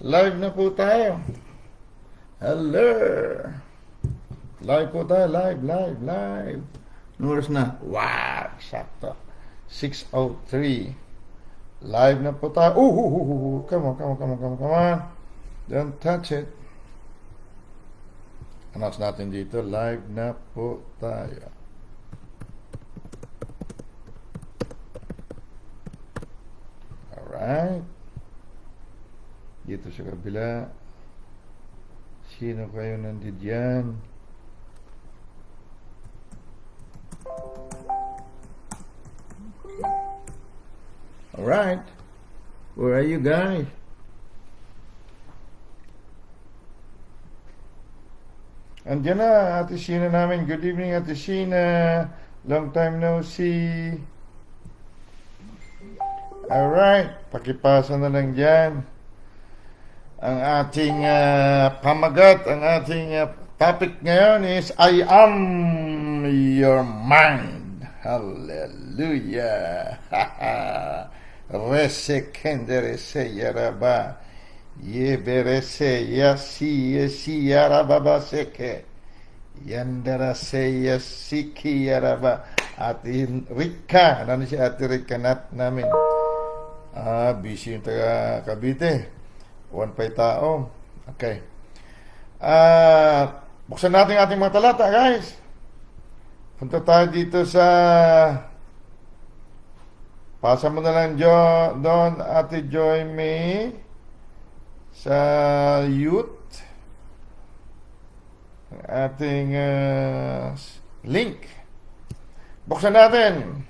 Live na po tayo. Hello. Live po tayo. Live. Nuros na. Wow. Sakto. 6:03. Live na po tayo. Come on. Don't touch it. Announce natin dito. Live na po tayo. Alright. Dito sa kabila. Sino kayo nandiyan? Alright. Where are you guys? Andiyan na, Ate Sheena namin. Good evening, Ate Sheena. Long time no see. Alright. Pakipasa na lang dyan ang ating pamagat, ang ating topic ngayon is I am your mind. Hallelujah. Rese kendere se yaraba yeberese yasi yaraba seke yandara se yasiki yaraba. Atin Rika, ano si Ate Rika namin? Busy yung taga Cavite. One pa tao. Okay. Buksan natin ating mga talata, guys. Punta tayo dito sa pasa mo na lang doon, Ate Joy May, sa youth. Ating link. Buksan natin.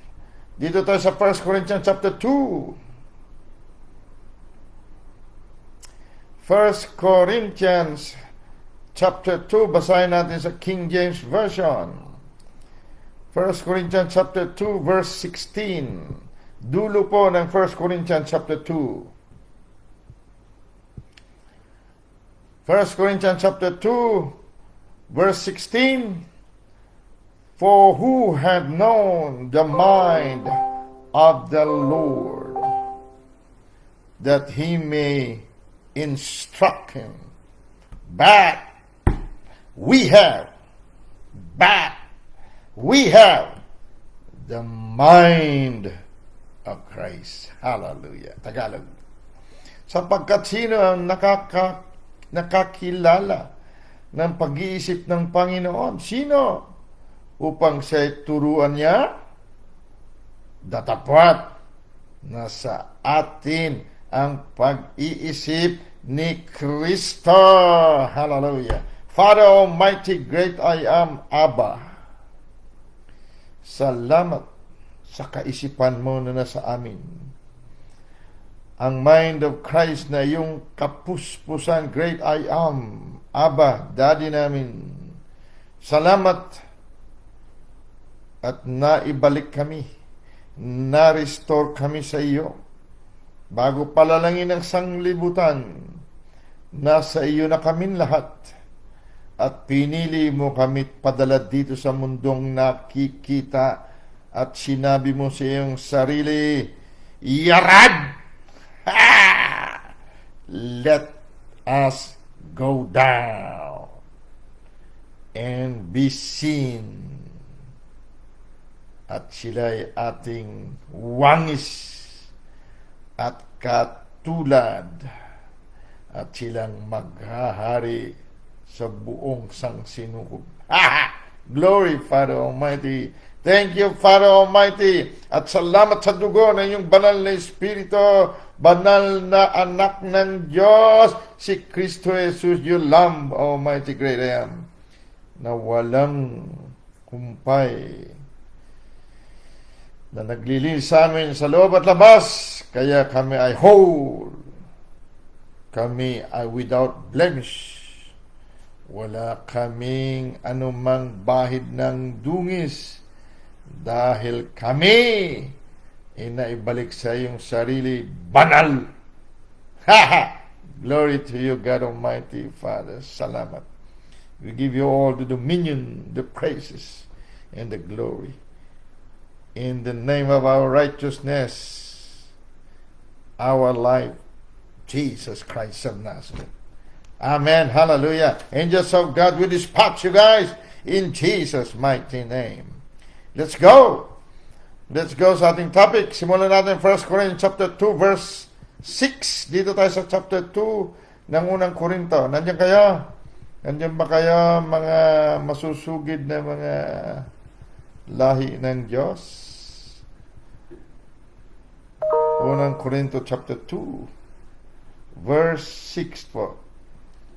Dito tayo sa 1 Corinthians chapter 2. 1 Corinthians chapter 2, basahin natin sa King James Version. 1 Corinthians chapter 2 verse 16. Dulo po ng 1 Corinthians chapter 2. 1 Corinthians chapter 2 verse 16. For who had known the mind of the Lord, that he may instruct him? But we have the mind of Christ. Hallelujah. Tagalog. Sapagkat sino ang nakakilala ng pag-iisip ng Panginoon? Sino? Upang siya'y turuan niya? Datapwat na sa atin ang pag-iisip ni Kristo. Hallelujah. Father Almighty, great I am, Abba. Salamat sa kaisipan mo na nasa amin. Ang mind of Christ na yung kapuspusan, great I am, Abba, Daddy namin. Salamat at naibalik kami, na-restore kami sa iyo. Bago palalangin ang sanglibutan, nasa iyo na kaming lahat. At pinili mo kami padala dito sa mundong nakikita. At sinabi mo sa iyong sarili, Yarad! Let us go down and be seen. At sila'y ating wangis at katulad, at silang maghahari sa buong sangsinukob. Glory, Father Almighty. Thank you, Father Almighty. At salamat sa dugo ng iyong banal na Espiritu, banal na anak ng Diyos, si Kristo Jesus, you Lamb, Almighty great I am, na walang kumpay, na naglilinis sa amin sa loob at labas. Kaya kami ay whole. Kami ay without blemish. Wala kaming anumang bahid ng dungis. Dahil kami inaibalik sa iyong sarili banal. Glory to you, God Almighty, Father. Salamat. We give you all the dominion, the praises, and the glory. In the name of our righteousness, our life Jesus Christ of Nazareth. Amen. Hallelujah. Angels of God will dispatch you guys in Jesus' mighty name. Let's go. Let's go sa ating topic. Simulan natin 1 Corinthians chapter 2 verse 6. Dito tayo sa chapter 2 ng unang Korinto. Nandiyan kayo? Nandiyan ba kayo mga masusugid na mga lahi ng Diyos? Unang Korinto chapter 2 verse 6 po.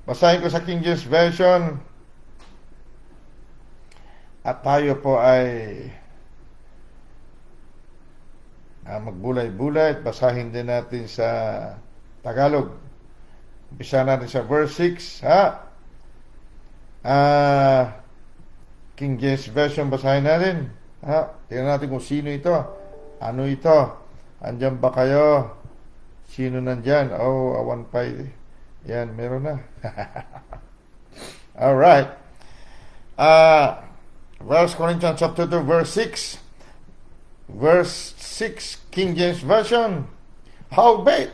Basahin ko sa King James Version. At tayo po ay magbulay-bulay at basahin din natin sa Tagalog. Umpisa natin sa verse 6. King James Version basahin natin. Tingnan natin kung sino ito. Ano ito? Andyan ba kayo? Sino nandyan? Oh, awan pa. Yan, meron na. Alright. 1 Corinthians chapter 2 verse 6. Verse 6, King James Version. Howbeit,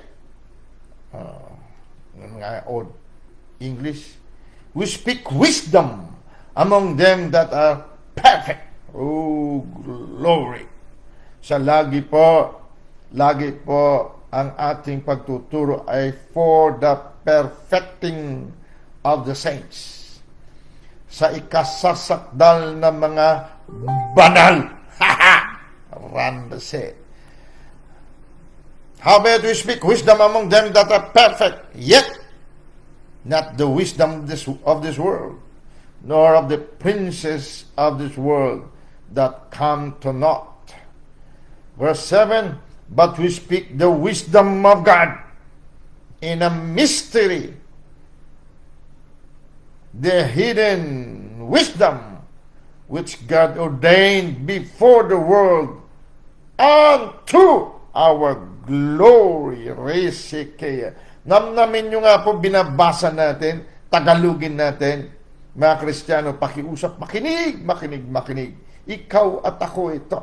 old English, we speak wisdom among them that are perfect. Oh, glory. Sa lagi po ang ating pagtuturo ay for the perfecting of the saints. Sa ikasasakdal ng mga banal. Randase. Howbeit we speak wisdom among them that are perfect, yet not the wisdom of this world, nor of the princes of this world that come to naught. Verse 7, but we speak the wisdom of God in a mystery, the hidden wisdom which God ordained before the world unto our glory. Resekea. Namnamin nyo nga po, binabasa natin, Tagalogin natin, mga Kristiyano, pakiusap, makinig. Ikaw at ako ito.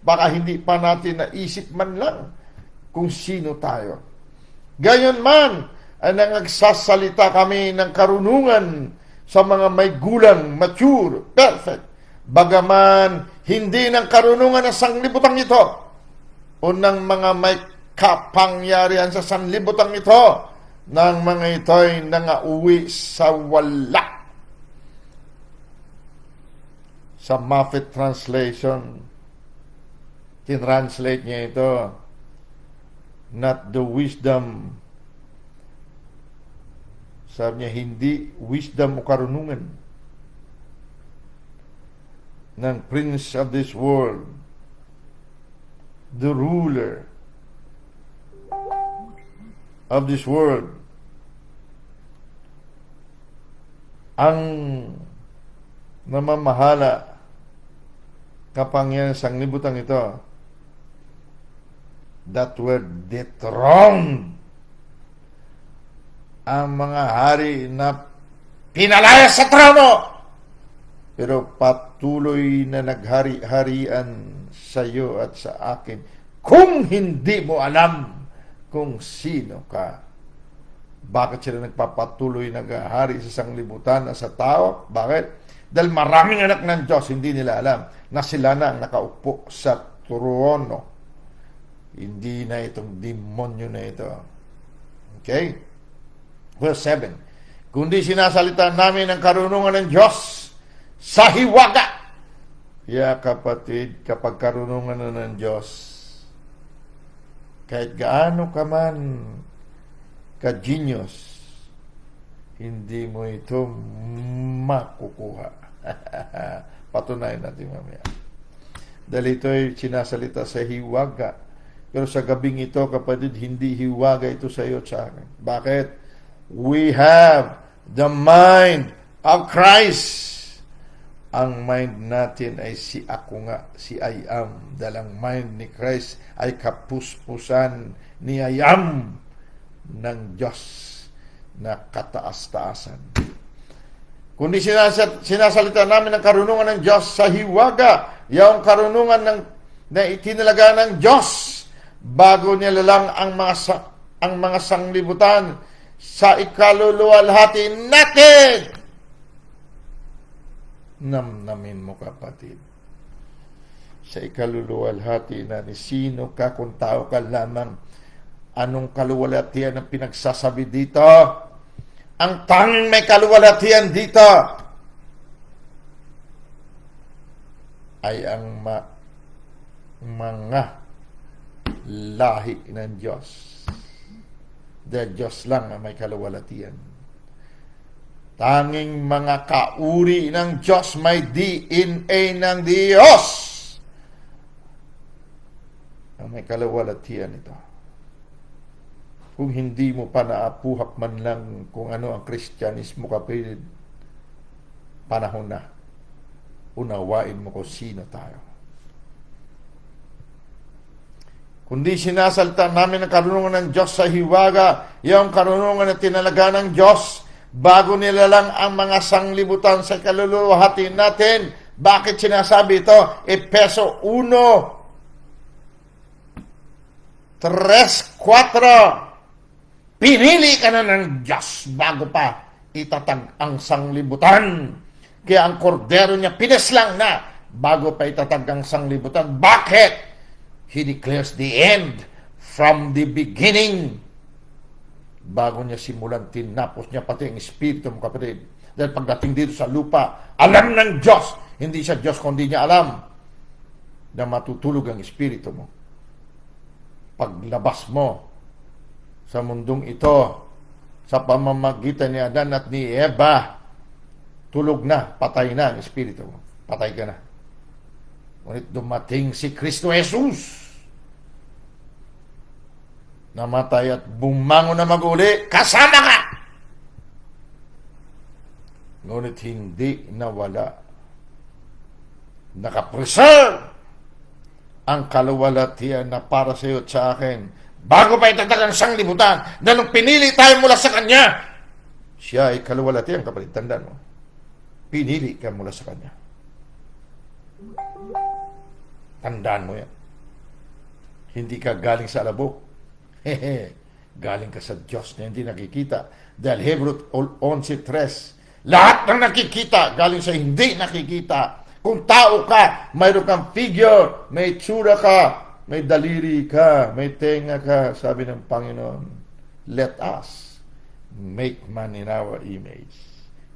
Baka hindi pa natin naisip man lang kung sino tayo. Gayon man, ang nagsasalita kami ng karunungan sa mga may gulang, mature, perfect, bagaman hindi ng karunungan ng sanglibutang ito o ng mga may kapangyarihan sa sanglibutang ito, ng mga ito'y nangauwi sa wala. Sa Moffatt Translation, tinranslate niya ito, not the wisdom, sabi niya, hindi wisdom o karunungan ng prince of this world, the ruler of this world, ang namamahala kapangyarihan sa sanglibutan ito, that were dethroned, ang mga hari na pinalaya sa trono, pero patuloy na naghari-harian sa iyo at sa akin, kung hindi mo alam kung sino ka. Bakit sila nagpapatuloy naghahari sa sanglibutan at sa tao? Bakit? Dahil maraming anak ng Diyos, hindi nila alam na sila na ang nakaupo sa trono. Hindi na itong demonyo na ito. Okay? Verse 7. Kundi sinasalita namin ang karunungan ng Diyos sa hiwaga. Kaya kapatid, kapag karunungan na ng Diyos, kahit gaano ka man ka-genius, hindi mo ito makukuha. Patunayan natin mamaya. Dahil ito'y sinasalita sa hiwaga. Pero sa gabing ito, kapatid, hindi hiwaga ito sa iyo at sa akin. Bakit? We have the mind of Christ. Ang mind natin ay si ako nga, si I am. Dalang mind ni Christ ay kapuspusan ni I am ng Diyos na kataas-taasan. Kundi sinasalita namin ang karunungan ng Diyos sa hiwaga, yung karunungan na itinalaga ng Diyos bago niya lalang ang mga ang mga sanglibutan sa ikaluluwalhati natin. Namnamin mo, kapatid. Sa ikaluluwalhati na ni sino ka kung tao ka lamang, anong kaluwalhatian ang pinagsasabi dito? Ang tanging may kaluwalhatian dito ay ang mga lahi ng Diyos. Dahil Diyos lang ang may kaluwalhatian. Tanging mga kauri ng Diyos, may DNA ng Diyos ang may kaluwalhatian ito. Kung hindi mo pa naapuhak man lang kung ano ang Kristyanismo, kapatid, panahon na. Unawain mo kung sino tayo. Kundi sinasalta namin ang karunungan ng Diyos sa hiwaga, yung karunungan na tinalaga ng Diyos, bago nilalang ang mga sanglibutan sa kaluluwalhati natin. Bakit sinasabi ito? Efeso 1:3-4. Pinili ka na ng Diyos bago pa itatag ang sanglibutan. Kaya ang kordero niya pinaslang na bago pa itatag ang sanglibutan. Bakit? He declares the end from the beginning. Bago niya simulan, tinapos niya pati ang espiritu mo, kapatid. Dahil pagdating dito sa lupa, alam ng Diyos. Hindi siya Diyos kundi niya alam na matutulog ang espiritu mo. Paglabas mo sa mundong ito, sa pamamagitan ni Adan at ni Eva, tulog na, patay na ang espiritu mo. Patay ka na. Ngunit dumating si Kristo Jesus. Namatay at bumangon na mag-uli, kasama ka! Ngunit hindi nawala. Nakapreserve ang kaluwalhatian na para sa iyo at sa akin. Bago pa itatag ang sanglibutan, na nung pinili tayo mula sa Kanya, siya ay kaluwalhatian, kapatid. Tandaan mo. Pinili ka mula sa Kanya. Tandaan mo yan. Hindi ka galing sa alabok. Galing ka sa Diyos na hindi nakikita. Dahil Hebreo 11:3, lahat ng nakikita galing sa hindi nakikita. Kung tao ka, mayroon kang figure, may tsura ka, may daliri ka, may tenga ka, sabi ng Panginoon, let us make man in our image.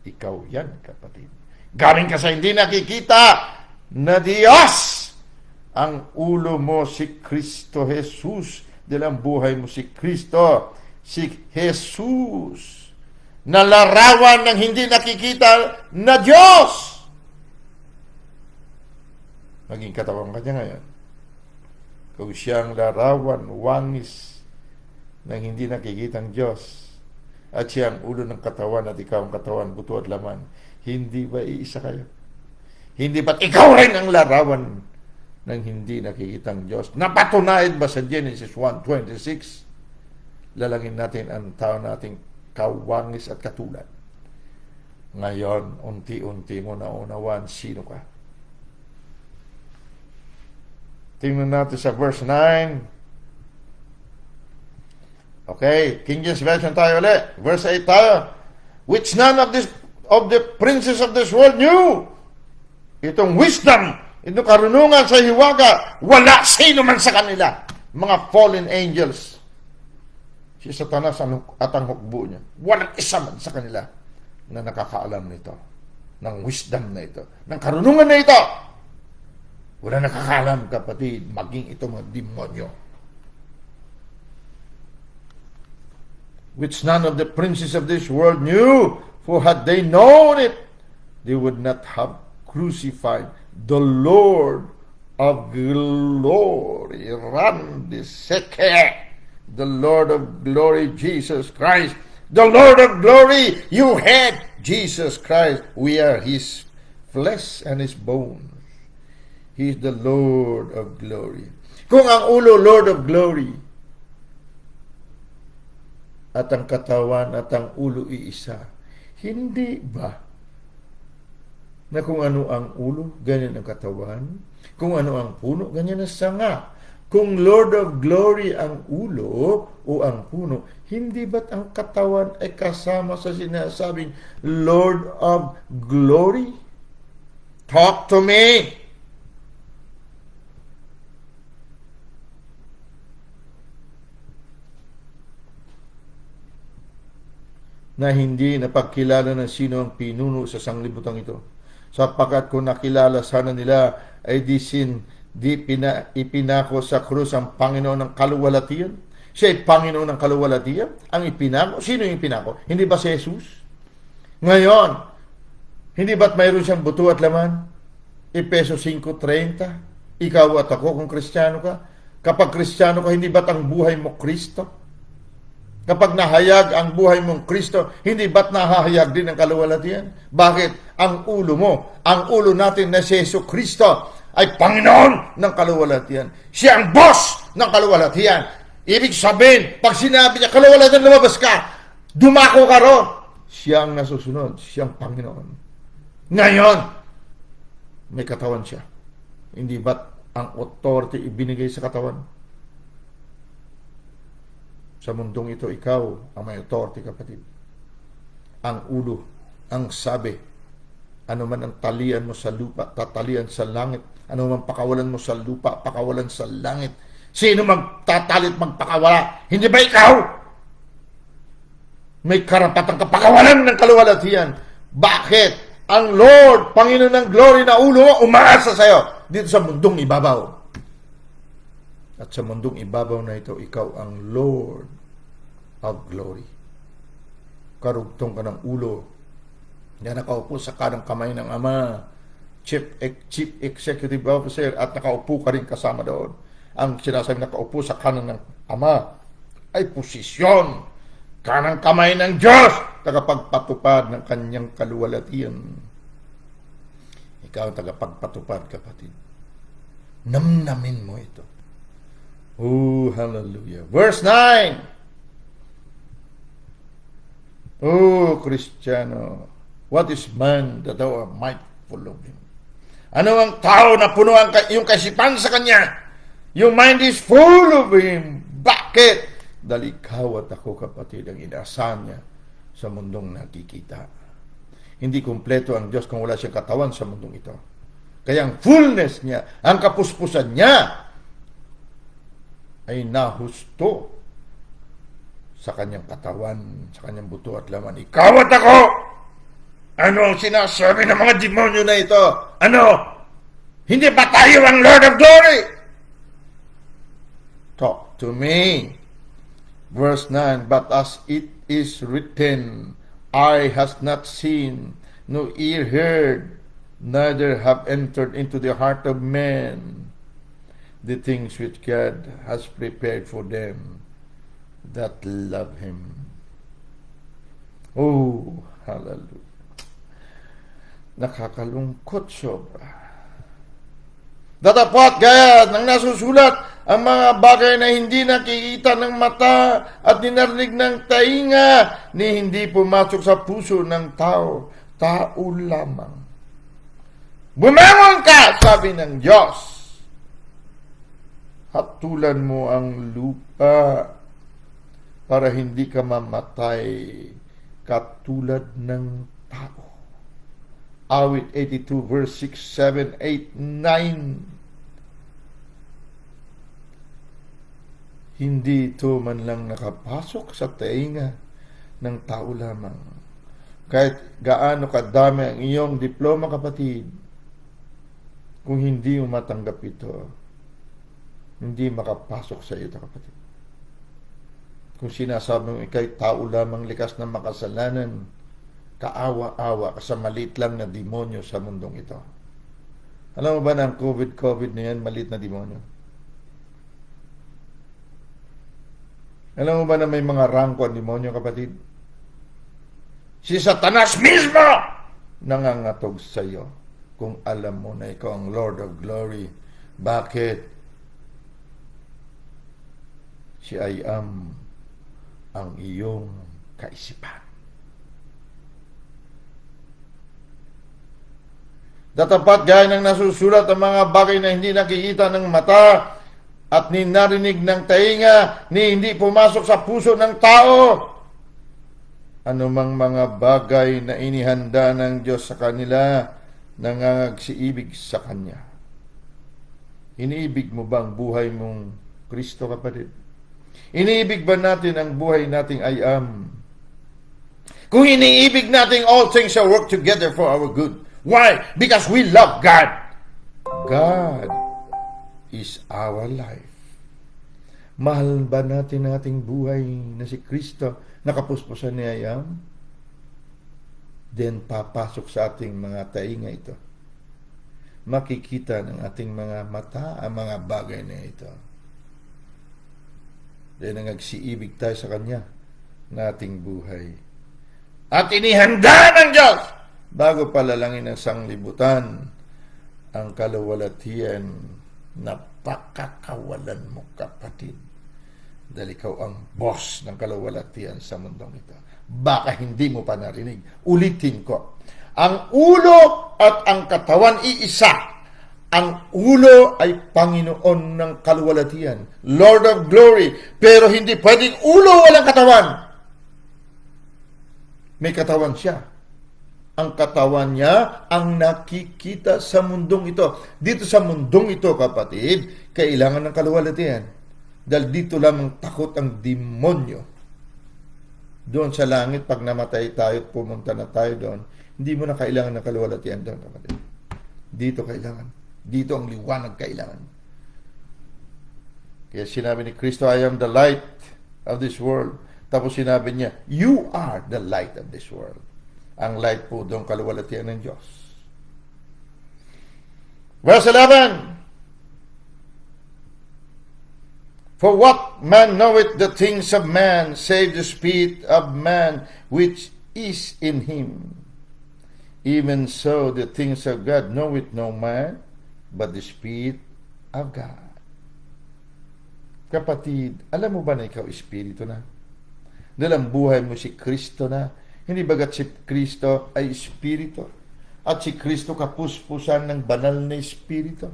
Ikaw yan, kapatid. Galing ka sa hindi nakikita na Diyos. Ang ulo mo si Kristo Jesus. Dahil ang buhay mo si Kristo. Si Jesus. Na larawan ng hindi nakikita na Diyos. Maging katawan ka niya ngayon. Kung siyang larawan, wangis ng hindi nakikitang Diyos, at siyang ulo ng katawan at ikaw ang katawan, buto at laman, hindi ba iisa kayo? Hindi ba't ikaw rin ang larawan ng hindi nakikitang Diyos? Napatunayan ba sa Genesis 1:26? Lalangin natin ang tao nating kawangis at katulad. Ngayon, unti-unti mo naunawaan sino ka. Tingnan natin sa verse 9. Okay, King James Version tayo ulit. Verse 8 tayo. Which none of the princes of this world knew. Itong wisdom, itong karunungan sa hiwaga, wala sino man sa kanila. Mga fallen angels. Si Satanas at ang hukbo niya. Walang isa man sa kanila na nakakaalam nito. Ng wisdom na ito. Ng karunungan na ito. Wala nakakaalam, kapatid, maging ito mga demonyo. Which none of the princes of this world knew, for had they known it, they would not have crucified the Lord of glory. The Lord of glory, Jesus Christ. The Lord of glory, you had Jesus Christ. We are His flesh and His bones. He is the Lord of glory. Kung ang ulo, Lord of glory, at ang katawan at ang ulo iisa, hindi ba na kung ano ang ulo, ganyan ang katawan? Kung ano ang puno, ganyan ang sanga. Kung Lord of Glory ang ulo o ang puno, hindi ba't ang katawan ay kasama sa sinasabing Lord of Glory? Talk to me! Na hindi napagkilala ng sino ang pinuno sa sanglibutang ito. Sapagkat kung nakilala sana nila ay ipinako sa krus ang Panginoon ng kaluwalhatian. Siya ay Panginoon ng kaluwalhatian. Ang ipinako. Sino yung ipinako? Hindi ba si Jesus? Ngayon, hindi ba't mayroon siyang buto at laman? Efeso 5:30. Ikaw at ako kung Kristiyano ka. Kapag Kristiyano ka, hindi ba't ang buhay mo Kristo? Kapag nahayag ang buhay mong Kristo, hindi ba't nahahayag din ang kaluwalhatian? Bakit? Ang ulo mo, ang ulo natin na si Yesu Kristo ay Panginoon ng kaluwalhatian. Siya ang boss ng kaluwalhatian. Ibig sabihin, pag sinabi niya, kaluwalhatian, lumabas ka, dumako ka ron. Siya ang nasusunod, siya ang Panginoon. Ngayon, may katawan siya. Hindi ba't ang authority ibinigay sa katawan? Sa mundong ito, ikaw ang may authority, kapatid. Ang ulo, ang sabi, ano man ang talian mo sa lupa, tatalian sa langit. Ano man pakawalan mo sa lupa, pakawalan sa langit. Sino magtatalit, magpakawala? Hindi ba ikaw? May karapatang kapakawalan ng kaluwalhatian. Bakit? Ang Lord, Panginoon ng glory na ulo mo, umaasa sa'yo dito sa mundong ibabaw. At sa mundong ibabaw na ito, ikaw ang Lord of glory. Karugtong ka ng ulo na nakaupo sa kanang kamay ng Ama, Chief Executive Officer, at nakaupo ka rin kasama doon. Ang sinasabi nakaupo sa kanan ng Ama ay posisyon, kanang kamay ng Diyos, tagapagpatupad ng kanyang kaluwalhatian. Ikaw ang tagapagpatupad, kapatid. Namnamin mo ito. Oh, hallelujah. Verse 9. Oh, Kristiyano, what is man that thou art mindful of him? Ano ang tao na puno ang yung kaisipan sa kanya? Your mind is full of him. Bakit? Dahil ikaw at ako, kapatid, ang inaasahan niya sa mundong nakikita. Hindi kumpleto ang Diyos kung wala siyang katawan sa mundong ito. Kaya ang fullness niya, ang kapuspusan niya, ay nahusto sa kanyang katawan, sa kanyang buto at laman. Ikaw at ako! Ano ang sinasabi ng mga demonyo na ito? Ano? Hindi ba tayo ang Lord of Glory? Talk to me. Verse 9, but as it is written, eye has not seen, no ear heard, neither have entered into the heart of man the things which God has prepared for them that love Him. Oh, hallelujah. Nakakalungkot sobra. Datapwat gaya ng nasusulat ang mga bagay na hindi nakikita ng mata at dinarinig ng tainga ni hindi pumasok sa puso ng tao. Tao lamang. Bumangon ka, sabi ng Diyos. Hatulan mo ang lupa para hindi ka mamatay katulad ng tao. Awit 82 verse 6, 7, 8, 9. Hindi ito man lang nakapasok sa tainga ng tao lamang. Kahit gaano kadami ang iyong diploma, kapatid, kung hindi mo matanggap ito, hindi makapasok sa iyo, kapatid. Kung sinasabi mo ikay tao lamang likas ng makasalanan, kaawa-awa ka sa maliit lang na demonyo sa mundong ito. Alam mo ba na ang COVID na yan, maliit na demonyo? Alam mo ba na may mga rangko ang demonyo, kapatid? Si Satanas mismo nangangatog sa iyo kung alam mo na ikaw ang Lord of Glory. Bakit? Si I am ang iyong kaisipan. Datapat gaya ng nasusulat ang mga bagay na hindi nakikita ng mata at ni narinig ng tainga, ni hindi pumasok sa puso ng tao. Anumang mga bagay na inihanda ng Diyos sa kanila, nangangagsiibig sa Kanya. Iniibig mo ba ang buhay mong Kristo, kapatid? Iniibig ba natin ang buhay nating I am? Kung iniibig natin, all things shall work together for our good. Why? Because we love God. God is our life. Mahal ba natin ating buhay na si Kristo nakapuspusan ni I am? Then papasok sa ating mga tainga ito. Makikita ng ating mga mata ang mga bagay na ito. Then nagsiibig tayo sa Kanya na ating buhay. At inihanda ng Diyos bago palalangin ng sanglibutan ang kaluwalhatian. Napakakawalan mo, kapatid. Dahil ikaw ang boss ng kaluwalhatian sa mundong ito. Baka hindi mo pa narinig. Ulitin ko. Ang ulo at ang katawan iisa. Ang ulo ay Panginoon ng kaluwalhatian, Lord of glory. Pero hindi pwedeng ulo walang katawan. May katawan siya. Ang katawan niya ang nakikita sa mundong ito. Dito sa mundong ito, kapatid, kailangan ng kaluwalhatian. Dahil dito lamang takot ang demonyo. Doon sa langit, pag namatay tayo at pumunta na tayo doon, hindi mo na kailangan ng kaluwalhatian doon, kapatid. Dito kailangan. Dito ang liwanag kailangan. Kaya sinabi ni Kristo, I am the light of this world. Tapos sinabi niya, you are the light of this world. Ang light po doon kaluwalhatian ng Diyos. Verse 11. For what man knoweth the things of man, save the spirit of man which is in him? Even so the things of God knoweth no man, but the Spirit of God. Kapatid, alam mo ba na ikaw espiritu na? Dahil ang buhay mo si Kristo na. Hindi bagat si Kristo ay espiritu? At si Kristo kapuspusan ng banal na espiritu?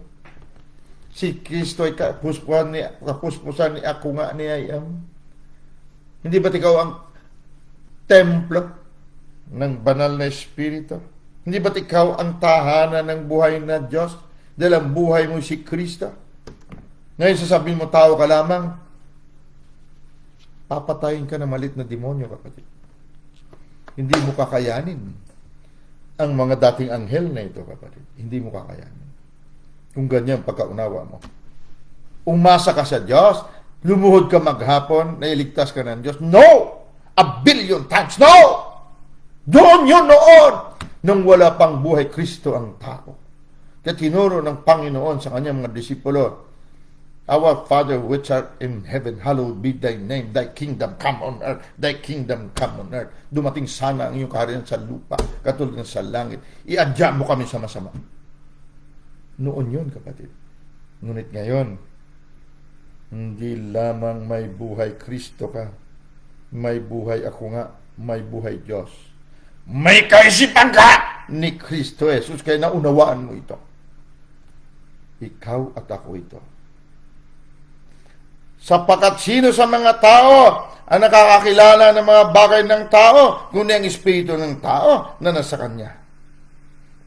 Si Kristo ay kapuspusan ni ako nga ni I am? Hindi ba't ikaw ang templo ng banal na espiritu? Hindi ba't ikaw ang tahanan ng buhay na Diyos? Dahil ang buhay mo si Kristo. Ngayon sasabihin mo, tao ka lamang, papatayin ka na malit na demonyo, kapatid. Hindi mo kakayanin ang mga dating anghel na ito, kapatid. Hindi mo kakayanin. Kung ganyan pagkaunawa mo. Umasa ka sa Diyos, lumuhod ka maghapon, nailigtas ka ng Diyos. No! A billion times, no! Doon yun noon! Nung wala pang buhay, Kristo ang tao. Kaya tinuro ng Panginoon sa kanyang mga disipulo, Our Father which art in heaven, hallowed be thy name, thy kingdom come on earth, thy kingdom come on earth. Dumating sana ang iyong kaharian sa lupa, katulad ng sa langit. Iadya mo kami sa masama. Noon yun, kapatid. Ngunit ngayon, hindi lamang may buhay Kristo ka, may buhay ako nga, may buhay Diyos. May kaisipan ka ni Kristo Jesus, kaya naunawaan mo ito. Ikaw at ako ito. Sapagkat sino sa mga tao ang nakakakilala ng mga bagay ng tao, kundi ang espiritu ng tao na nasa kanya.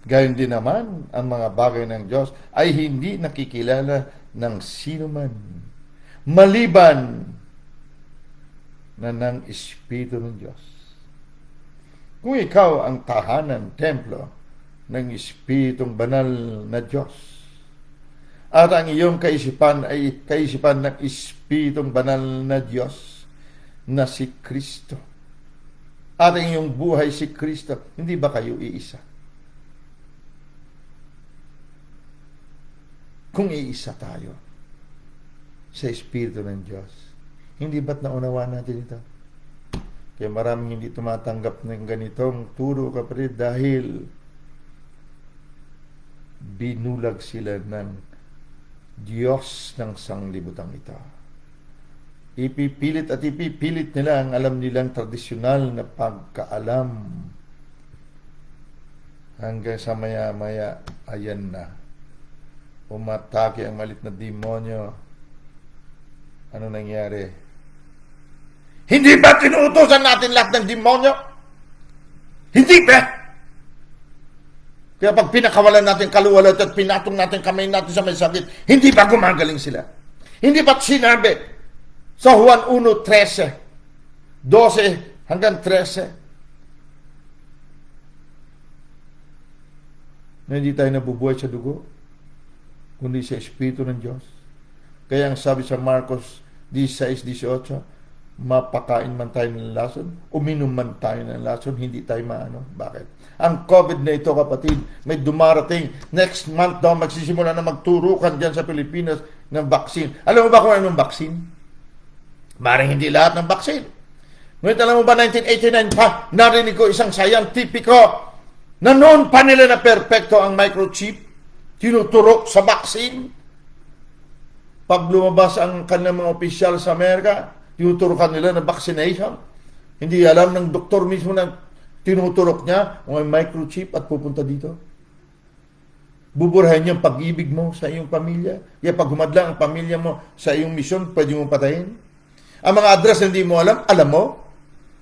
Gayon din naman, ang mga bagay ng Diyos ay hindi nakikilala ng sino man, maliban na ng espiritu ng Diyos. Kung ikaw ang tahanan, templo ng espiritong banal na Diyos, at ang iyong kaisipan ay kaisipan ng espiritong banal na Diyos na si Kristo, at ang iyong buhay si Kristo, hindi ba kayo iisa? Kung iisa tayo sa Espiritu ng Diyos, hindi ba't naunawaan natin ito? Kaya maraming hindi tumatanggap ng ganitong turo, kapatid, dahil binulag sila ng Diyos ng sanglibutang ito. Ipipilit at ipipilit nila ang alam nilang tradisyonal na pagkaalam. Hanggang sa maya-maya, ayan na. Umatake ang malit na demonyo Ano nangyari? Hindi ba tinuutosan natin lahat ng demonyo? Hindi ba? Kaya pag pinakawalan natin kaluwalat at pinatong natin kamay natin sa may sakit, hindi ba gumagaling sila? Hindi ba't sinabi sa Juan 1:13, 12 hanggang 13, na hindi tayo nabubuhay sa dugo, kundi sa Espiritu ng Diyos? Kaya ang sabi sa Marcos 16:18, mapakain man tayo ng lason, uminom man tayo ng lason, hindi tayo maano. Bakit? Ang COVID na ito, kapatid, may dumarating. Next month daw, magsisimula na magturukan dyan sa Pilipinas ng vaccine. Alam mo ba kung anong vaccine? Maring hindi lahat ng vaccine. Ngunit alam mo ba, 1989 pa, narinig ko isang scientifico na noon pa nila na perpekto ang microchip, tinuturok sa vaccine. Pag lumabas ang kanilang mga opisyal sa Amerika, tinuturokan nila na vaccination. Hindi alam ng doktor mismo na tinuturok niya ang microchip at pupunta dito. Buburahin niya ang pag-ibig mo sa iyong pamilya. Kaya pag humadlang ang pamilya mo sa iyong misyon, pwede mo patayin. Ang mga address na hindi mo alam mo.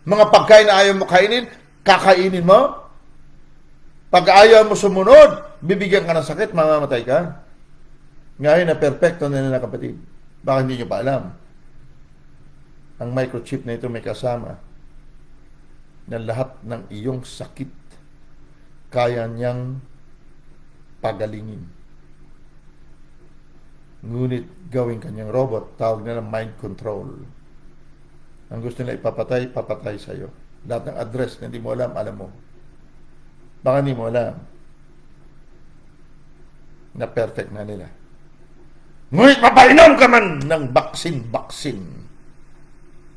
Mga pagkain na ayaw mo kainin, kakainin mo. Pag ayaw mo sumunod, bibigyan ka ng sakit, mamamatay ka. Ngayon na perfecto na nila, kapatid. Baka hindi nyo pa alam. Ang microchip na ito may kasama na lahat ng iyong sakit kaya niyang pagalingin. Ngunit gawin kanyang robot, tawag nila mind control. Ang gusto nila ipapatay, papatay sa'yo. Lahat ng address na hindi mo alam mo. Baka hindi mo alam na perfect na nila. Ngunit papainom ka man ng vaccine.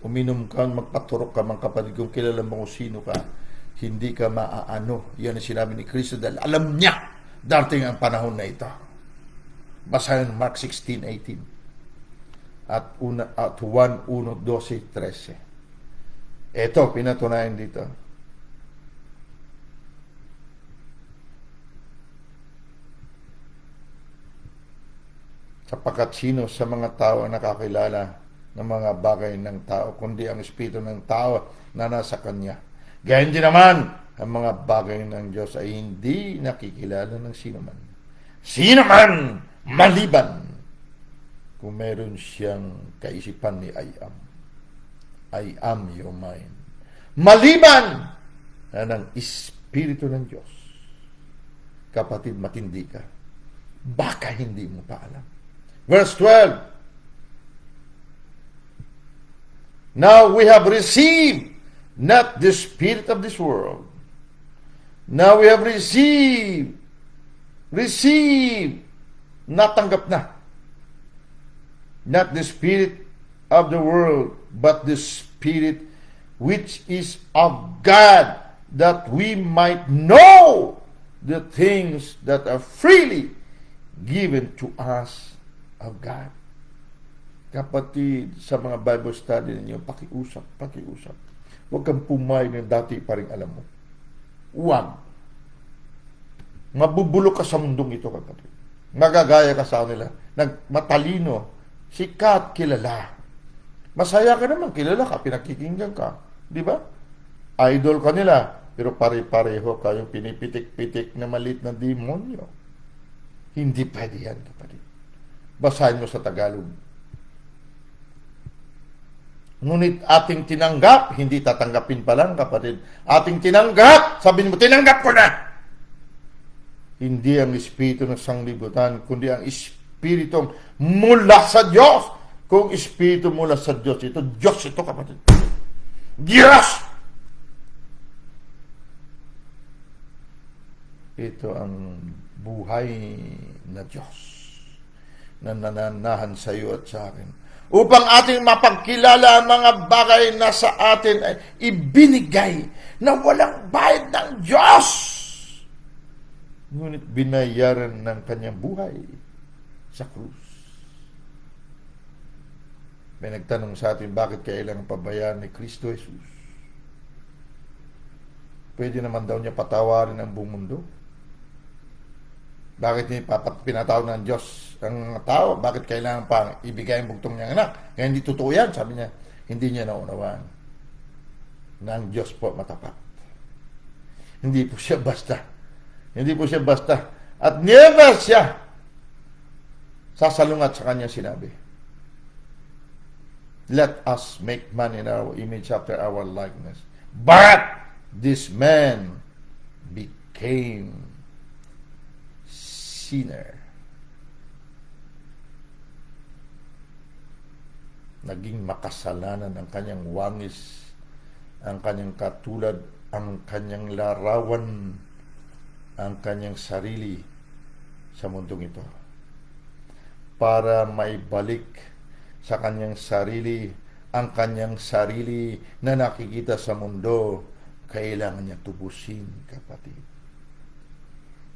Uminom ka, magpaturok ka, mga kapatid, kung kilala mo kung sino ka, hindi ka maaano. Yan ang sinabi ni Kristo dahil alam niya darating ang panahon na ito. Basahin Mark 16:18 at 1:12-13. Ito, pinatunayan dito. Sapagkat sino sa mga tao ang nakakilala ng mga bagay ng tao, kundi ang espiritu ng tao na nasa kanya. Gayon din naman, ang mga bagay ng Diyos ay hindi nakikilala ng sino man. Sino man, maliban kung meron siyang kaisipan ni I am your mind. Maliban na ng espiritu ng Diyos. Kapatid, matindi ka. Baka hindi mo pa alam. Verse 12, now we have received not the spirit of this world. Now we have received, natanggap na. Not the spirit of the world, but the spirit which is of God, that we might know the things that are freely given to us of God. Kapatid, sa mga Bible study ninyo, pakiusap. Huwag kang pumayag ng dati pa rin alam mo. Huwag. Mabubulok ka sa mundong ito, kapatid. Magagaya ka sa kanila. Matalino, sikat, kilala. Masaya ka naman, kilala ka, pinakikinggan ka. Di ba? Idol ka nila, pero pare-pareho kayong pinipitik-pitik na malit na demonyo. Hindi pwede yan, kapatid. Basahin mo sa Tagalog. Ngunit ating tinanggap, hindi tatanggapin pa lang, kapatid. Ating tinanggap, sabihin mo, tinanggap ko na. Hindi ang espiritu ng sanglibutan, kundi ang espiritong mula sa Diyos. Kung espiritu mula sa Diyos, Diyos ito, kapatid. Diyos! Ito ang buhay na Diyos na nananahan sa iyo at sa akin. Upang ating mapagkilala ang mga bagay na sa atin ay ibinigay na walang bayad ng Diyos. Ngunit binayaran ng kanyang buhay sa krus. May nagtanong sa atin, bakit kailangan pabayaan ni Kristo Jesus? Pwede naman daw niya patawarin ang buong mundo. Bakit pinatawag ng Diyos ang tao? Bakit kailangan pa ibigay ang bugtong niyang anak? Kaya hindi totoo yan, sabi niya. Hindi niya naunawaan na ang Diyos po matapat. Hindi po siya basta. Hindi po siya basta. At never siya sasalungat sa kanya sinabi, let us make man in our image after our likeness. But this man became sinner. Naging makasalanan ang kanyang wangis, ang kanyang katulad, ang kanyang larawan, ang kanyang sarili sa mundong ito. Para maibalik sa kanyang sarili, ang kanyang sarili na nakikita sa mundo, kailangan niya tubusin, kapatid.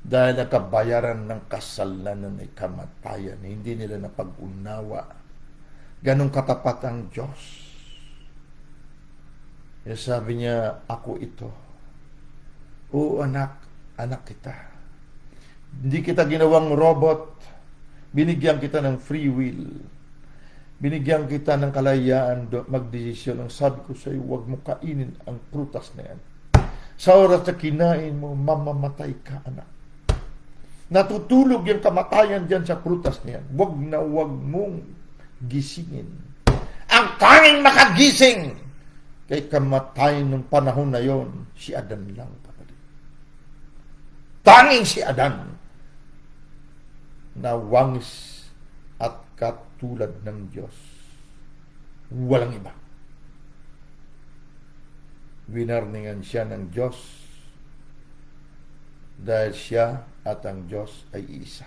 Dahil nakabayaran ng kasalanan ay kamatayan, hindi nila napag-unawa. Ganong katapat ang Diyos. Kaya sabi niya, ako ito. Oo anak, anak kita. Hindi kita ginawang robot. Binigyan kita ng free will. Binigyan kita ng kalayaan magdesisyon. Ang sabi ko sa iyo, huwag mo kainin ang prutas na yan. Sa oras na kinain mo, mamamatay ka, anak. Natutulog yung kamatayan dyan sa prutas na yan. Huwag na huwag mong gisingin. Ang tanging makagising kay kamatayan ng panahon na yon, si Adan lang, kapatid. Tanging si Adan na wangis at katulad ng Diyos. Walang iba. Winarningan siya ng Diyos dahil siya at ang Diyos ay isa.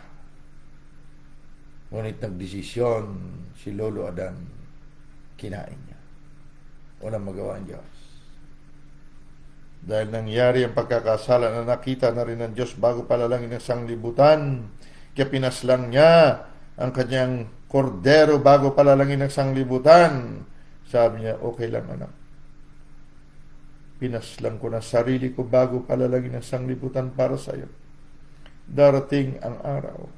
Ngunit nagdesisyon si Lolo Adan, kinain niya. Walang magawa ang Diyos. Dahil nangyari ang pagkakasala na nakita na rin ng Diyos bago palalangin ng sanglibutan, kaya pinaslang niya ang kanyang kordero bago palalangin ng sanglibutan. Sabi niya, okay lang anak. Pinaslang ko na sarili ko bago palalangin ng sanglibutan para sa iyo. Darating ang araw,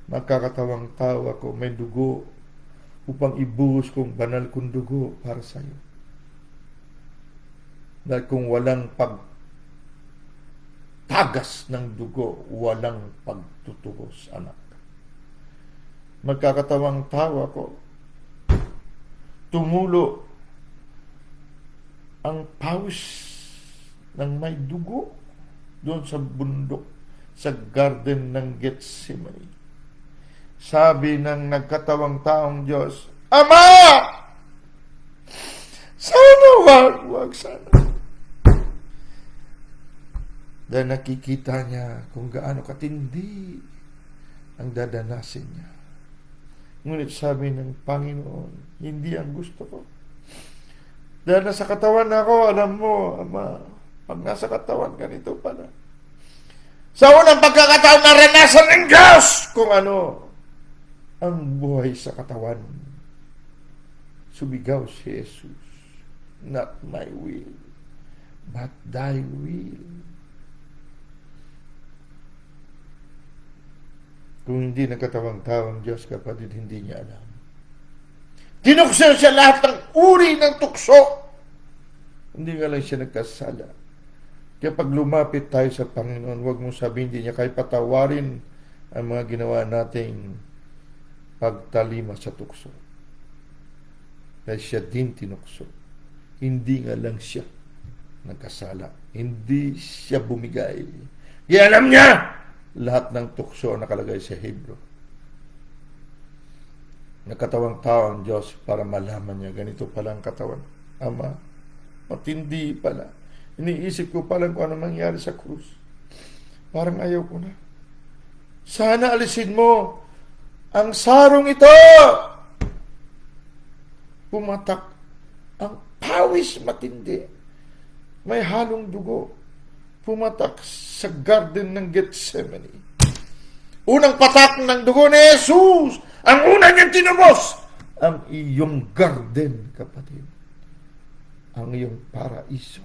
magkakatawang tao ako, may dugo upang ibuhos kong banal kong dugo para sa iyo. Dahil kung walang pagtagas ng dugo, walang pagtutubos, anak. Magkakatawang tao ako, tumulo ang pawis ng may dugo doon sa bundok, sa garden ng Gethsemane. Sabi ng nagkatawang taong Diyos, Ama! Sana wag sana. Dahil nakikita niya kung gaano katindi ang dadanasin niya. Ngunit sabi ng Panginoon, hindi ang gusto ko. Dahil nasa katawan ako, alam mo, Ama, pag nasa katawan, ganito pala. Sa unang pagkakataon, naranasan ng Diyos kung ano ang buhay sa katawan. Sumigaw si Jesus, not my will, but thy will. Kung hindi nagkatawang tao ang Diyos, kapatid, hindi niya alam. Tinukso siya lahat ng uri ng tukso. Hindi nga lang siya nagkasala. Kaya pag lumapit tayo sa Panginoon, huwag mong sabihin, hindi niya kaya patawarin ang mga ginawa nating pagtalima sa tukso. Dahil siya din tinukso. Hindi nga lang siya nagkasala. Hindi siya bumigay. Kaya alam niya lahat ng tukso nakalagay sa Hebrew. Nagkatawang tao ang Diyos para malaman niya ganito pala ang katawan. Ama, matindi pala. Iniisip ko pala kung ano mangyari sa krus. Parang ayaw ko na. Sana alisin mo ang sarong ito. Pumatak ang pawis matindi. May halong dugo. Pumatak sa garden ng Gethsemane. Unang patak ng dugo ni Jesus, ang una niyang tinubos, ang iyong garden, kapatid. Ang iyong paraiso.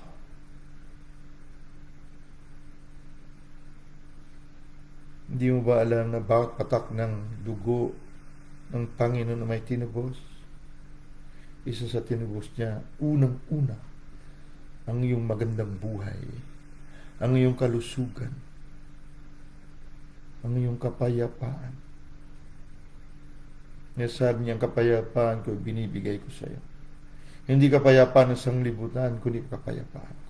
Hindi mo ba alam na bawat patak ng dugo ng Panginoon na may tinubos, isa sa tinubos niya, unang-una, ang iyong magandang buhay, ang iyong kalusugan, ang iyong kapayapaan. Sabi niya, ang kapayapaan ko, binibigay ko sa iyo. Hindi kapayapaan ng sanglibutan, kundi kapayapaan.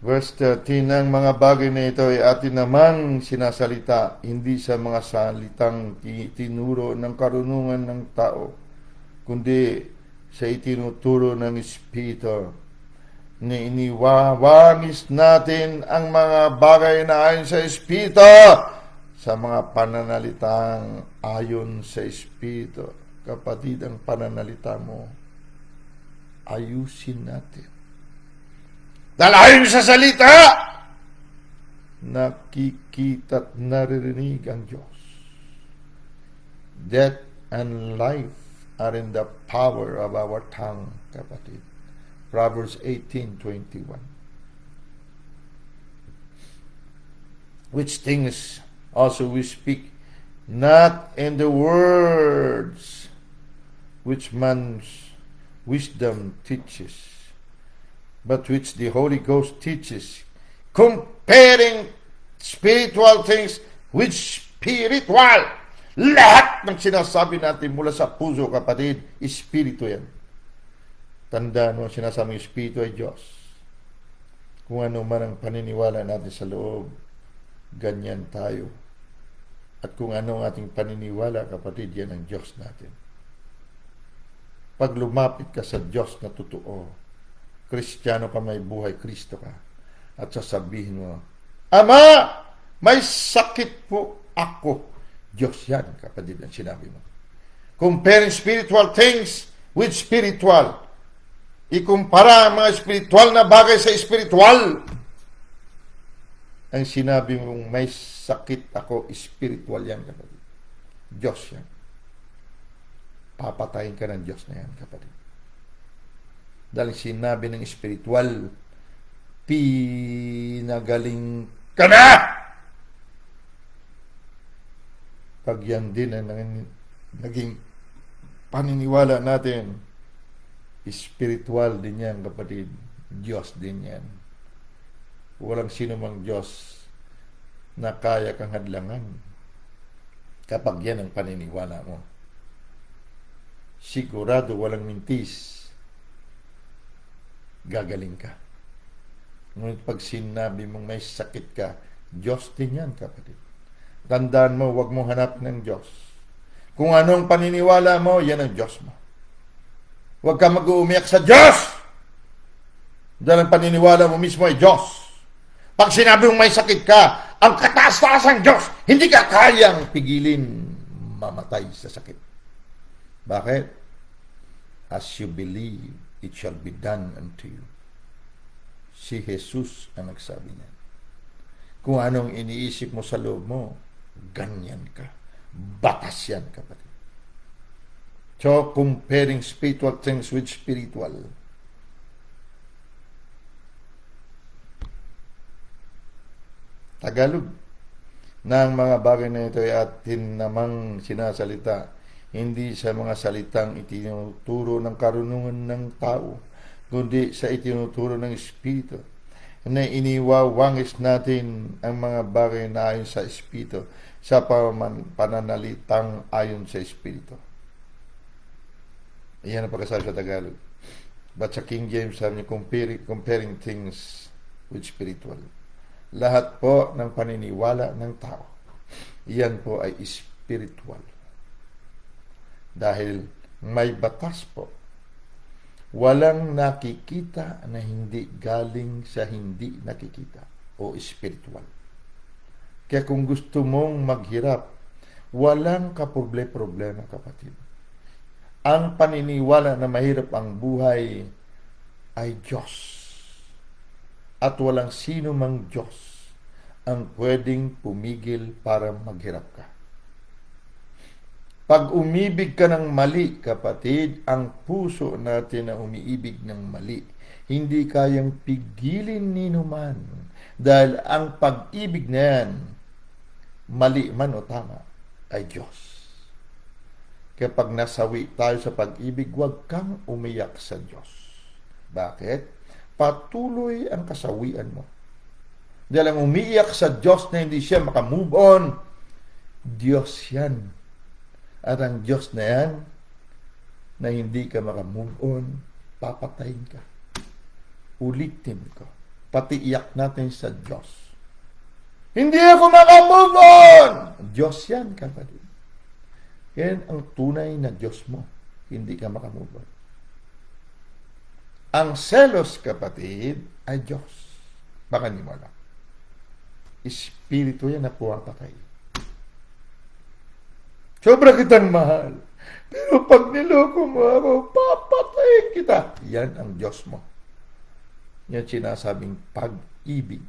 Verse 13, ang mga bagay na ito ay atin namang sinasalita, hindi sa mga salitang tinuro ng karunungan ng tao, kundi sa itinuturo ng Espiritu, na iniwawangis natin ang mga bagay na ayon sa Espiritu, sa mga pananalitang ayon sa Espiritu. Kapatid, ang pananalita mo, ayusin natin. Dahil ayon sa salita, nakikita at naririnig ang Diyos. Death and life are in the power of our tongue, kapatid. Proverbs 18:21. Which things also we speak, not in the words which man's wisdom teaches, but which the Holy Ghost teaches, comparing spiritual things with spiritual. Lahat ng sinasabi natin mula sa puso, kapatid, espiritu yan. Tandaan mo, sinasabi ng espiritu ay Diyos. Kung ano man ang paniniwala natin sa loob, ganyan tayo. At kung ano ang ating paniniwala, kapatid, yan ang Diyos natin. Pag lumapit ka sa Diyos na totoo, Kristiyano ka, may buhay, Kristo ka, at sasabihin mo, Ama, may sakit po ako. Diyos yan, kapatid, ang sinabi mo. Comparing spiritual things with spiritual. Ikumpara ang mga spiritual na bagay sa spiritual. Ang sinabi mong may sakit ako, spiritual yan, kapatid. Diyos yan. Papatayin ka ng Diyos na yan, kapatid. Dahil sinabi ng spiritual, pinagaling ka na! Pag yan din ang naging paniniwala natin, spiritual din yan, kapatid. Diyos din yan. Walang sino mang Diyos na kaya kang hadlangan kapag yan ang paniniwala mo. Sigurado walang mintis, gagaling ka. Ngunit pag sinabi mong may sakit ka, Diyos din yan, kapatid. Tandaan mo, huwag mong hanapin ng Diyos. Kung anong paniniwala mo, yan ang Diyos mo. Huwag ka mag-uumiyak sa Diyos! Dahil ang paniniwala mo mismo ay Diyos. Pag sinabi mong may sakit ka, ang kataas-taasang Diyos, hindi ka kayang pigilin mamatay sa sakit. Bakit? As you believe, it shall be done unto you. Si Jesus ang nagsabi niyan. Kung anong iniisip mo sa loob mo, ganyan ka. Batas yan, kapatid. So, comparing spiritual things with spiritual. Tagalog na ang mga bagay na ito ay atin namang sinasalita, hindi sa mga salitang itinuturo ng karunungan ng tao, kundi sa itinuturo ng Espiritu, na iniwawangis natin ang mga bagay na ayon sa Espiritu, sa pananalitang ayon sa Espiritu. Iyan ang pagkasabi sa Tagalog. But sa King James, sabi niya, comparing things with spiritual. Lahat po ng paniniwala ng tao, iyan po ay spiritual. Dahil may batas po. Walang nakikita na hindi galing sa hindi nakikita o spiritual. Kaya kung gusto mong maghirap, walang kaproblema, kapatid. Ang paniniwala na mahirap ang buhay ay Diyos. At walang sino mang Diyos ang pwedeng pumigil para maghirap ka. Pag umibig ka ng mali, kapatid, ang puso natin na umiibig ng mali, hindi kayang pigilin ni numan Dahil ang pag-ibig na yan, mali man o tama, ay Diyos. Kapag nasawi tayo sa pag-ibig, huwag kang umiyak sa Diyos. Bakit? Patuloy ang kasawian mo. Dahil ang umiiyak sa Diyos na hindi siya makamove on, Diyos yan. At ang Diyos na yan, na hindi ka makamove on, papatayin ka. Ulitin ko. Pati iyak natin sa Diyos. Hindi ako makamove on! Diyos yan, kapatid. Yan ang tunay na Diyos mo. Hindi ka makamove on. Ang selos, kapatid, ay Diyos. Baka hindi mo alam. Espiritu yan na pumapatay. Sobra kitang mahal. Pero pag niloko mo ako, papatayin kita. Yan ang Diyos mo. Yan sinasabing pag-ibig.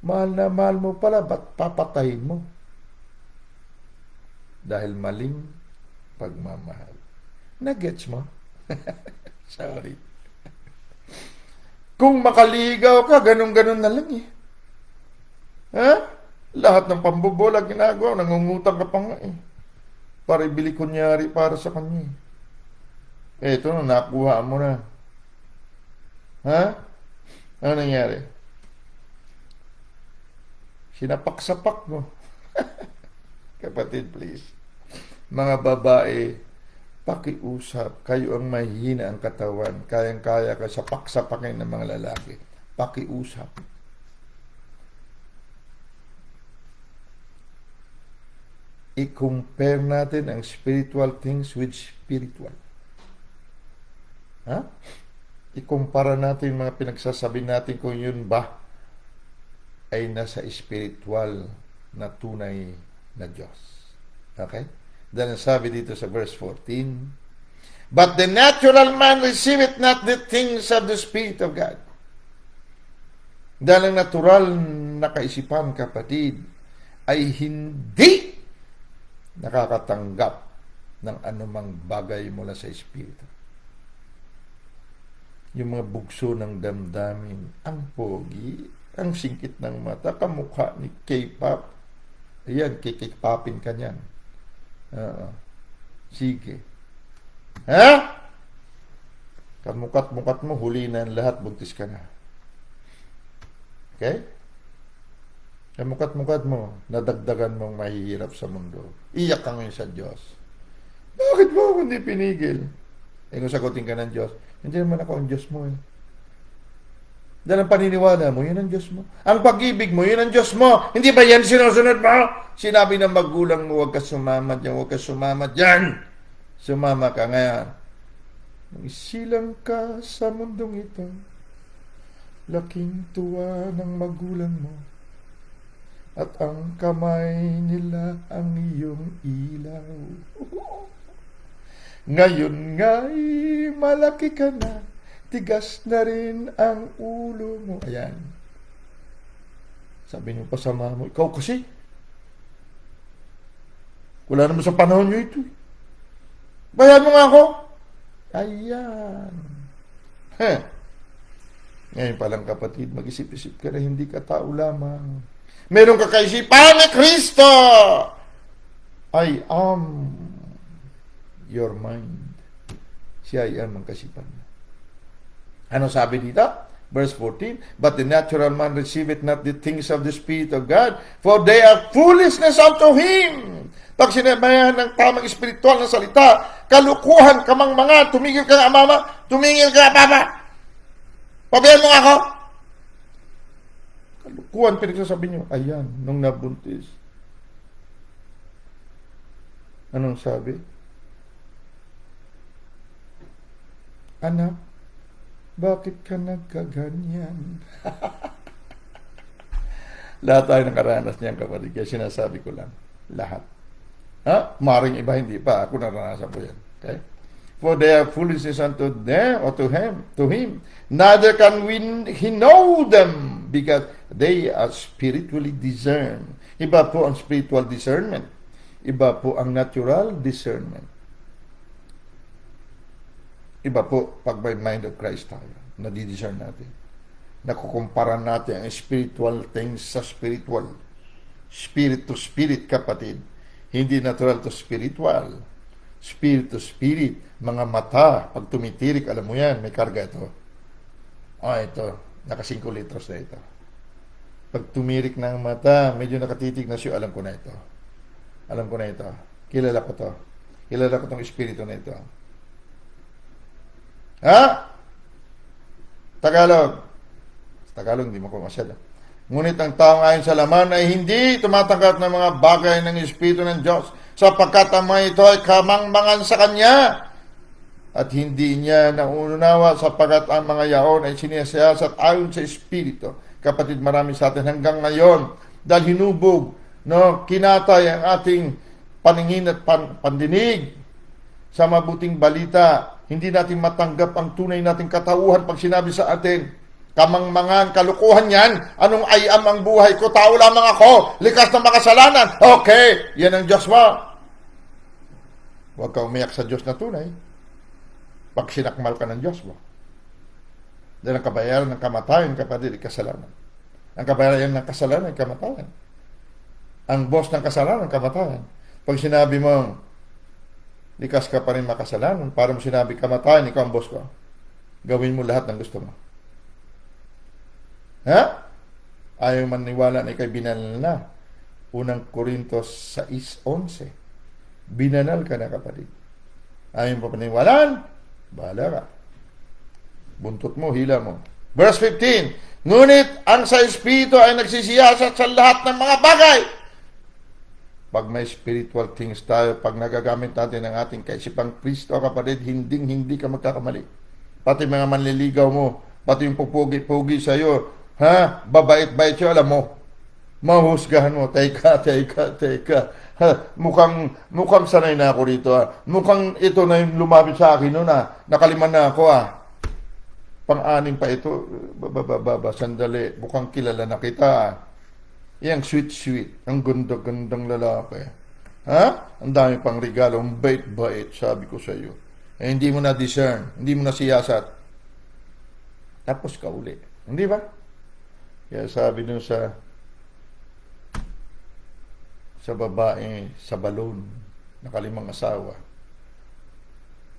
Mahal na mahal mo pala, ba't papatayin mo? Dahil maling pagmamahal. Nagets mo? Sorry. Kung makaligaw ka, ganun-ganun na lang eh. Ha? Lahat ng pambobola ginagawa, nangungutang ka pa nga eh. Para ibili kunyari para sa kanya eh. Ito na, nakuha mo na. Ha? Ano nangyari? Sinapak-sapak mo. Kapatid, please. Mga babae, pakiusap. Kayo ang mahihina ang katawan. Kayang-kaya ka sa paksapakin ng mga lalaki. Pakiusap. I-compare natin ang spiritual things with spiritual. Ha? I-compara natin mga pinagsasabi natin kung yun ba ay nasa spiritual na tunay na Diyos. Okay? Dahil sabi dito sa verse 14, but the natural man receiveth not the things of the Spirit of God. Dahil ang natural na kaisipan, kapatid, ay hindi nakakatanggap ng anumang bagay mula sa Espiritu. Yung mga bugso ng damdamin, ang pogi, ang singkit ng mata, kamukha ni K-pop. Ayan, kikipapin ka niyan. Sige. Ha? Kamukat-mukat mo, huli na ang lahat, buntis ka na. Okay? Kamukat-mukat mo, nadagdagan mong mahihirap sa mundo. Iyak ka ngayon sa Diyos. Bakit mo ako hindi pinigil? Kung sagutin ka ng Diyos, hindi naman ako ang Diyos mo eh. Dahil ang paniniwala mo, yun ang Diyos mo. Ang pag-ibig mo, yun ang Diyos mo. Hindi ba yan sinusunod mo? Sinabi ng magulang mo, huwag ka sumama dyan, huwag ka sumama dyan. Sumama ka ngayon. Isilang ka sa mundong ito. Laking tuwa ng magulang mo. At ang kamay nila ang iyong ilaw. Ngayon nga'y malaki ka na. Tigas na rin ang ulo mo. Ayan. Sabi niyo pa sa mama mo, ikaw kasi. Wala naman sa panahon niyo ito. Bayan mo nga ako. Ayan. Ngayon palang kapatid, mag-isip-isip ka na hindi ka tao lamang. Meron ka kaisipan ni Kristo. I am your mind. Siya ay ang kaisipan mo. Ano sabi dito? Verse 14, but the natural man receiveth not the things of the Spirit of God, for they are foolishness unto him. Pag sinabayan ng tamang espiritual na salita, kalukuhan ka mang mga, tumigil ka nga mama, tumingil ka nga papa. Pabayan mo ako. Kalukuhan, pinagsasabi nyo. Ayan, nung nabuntis. Anong sabi? Anak, bakit ka nagkaganyan? Lahat tayo nakaranas niyan, kapatid. Kaya sinasabi ko lang, lahat. Ha? Maring iba, hindi pa. Ako naranasan ko yan. Okay? For they are foolishness unto them, or to him. Neither can he know them, because they are spiritually discerned. Iba po ang spiritual discernment. Iba po ang natural discernment. Iba po pag by mind of Christ tayo, nadidiscern natin. nakukumpara natin ang spiritual things sa spiritual. Spirit to spirit, kapatid. Hindi natural to spiritual. Spirit to spirit. Mga mata, pag tumitirik, alam mo yan, may karga ito. Ito, naka 5 litros na ito. Pag tumirik ng mata, medyo nakatitig na siya, alam ko na ito. Alam ko na ito. Kilala ko to. Kilala ko tong espiritu na ito. Ha? Tagalog. Tagalog, hindi mo ko masyado. Ngunit ang taong ayon sa laman ay hindi tumatanggap ng mga bagay ng Espiritu ng Diyos, sapagkat ang mga ito ay kamangmangan sa Kanya. At hindi niya nauunawa sapagkat ang mga yaon ay sinasiyasat ayon sa Espiritu. Kapatid, marami sa atin hanggang ngayon, dahil hinubog, kinatay ang ating paningin at pandinig sa mabuting balita, hindi natin matanggap ang tunay nating katauhan pag sinabi sa atin, kamangmangan, kalukuhan yan, anong ayam ang buhay ko, tao lamang ako, likas na makasalanan, okay, yan ang Diyos mo. Huwag ka umiyak sa Diyos na tunay pag sinakmal ka ng Diyos mo. Dahil ang kabayaran ng kamatayan, kapatid, ay kasalanan. Ang kabayaran ng kasalanan ay kamatayan. Ang boss ng kasalanan, kamatayan. Pag sinabi mo, likas ka pa rin makasalanan, para mo sinabi, kamatayan, ikaw ang boss ko. Gawin mo lahat ng gusto mo. Ha? Ayaw maniwala na ikay binanal na. Unang Korintos 6:11. Binanal ka na, kapatid. Ayaw pa paniwalaan, bahala ka. Buntot mo, hila mo. Verse 15, ngunit ang sa Espiritu ay nagsisiyasat sa lahat ng mga bagay. Pag may spiritual things tayo, pag nagagamit natin ang ating kaisipang Kristo, kapatid, hindi ka magkakamali. Pati mga manliligaw mo, pati yung pupugi-pugi sa'yo, babait-bait siya, alam mo, mahusgahan mo, teka. Mukhang sanay na ako rito, Mukhang ito na yung lumapit sa akin noon, Nakaliman na ako, Pang-anim pa ito, sandali, mukhang kilala na kita, Yang sweet, ang ganda-gandang lalaki. Ang dami pang regalo, ang bait-bait, sabi ko sa iyo. Hindi mo na-discern, hindi mo na-siyasat. Tapos ka uli. Hindi ba? Kaya sabi nung sa babae sa balon, nakalimang asawa,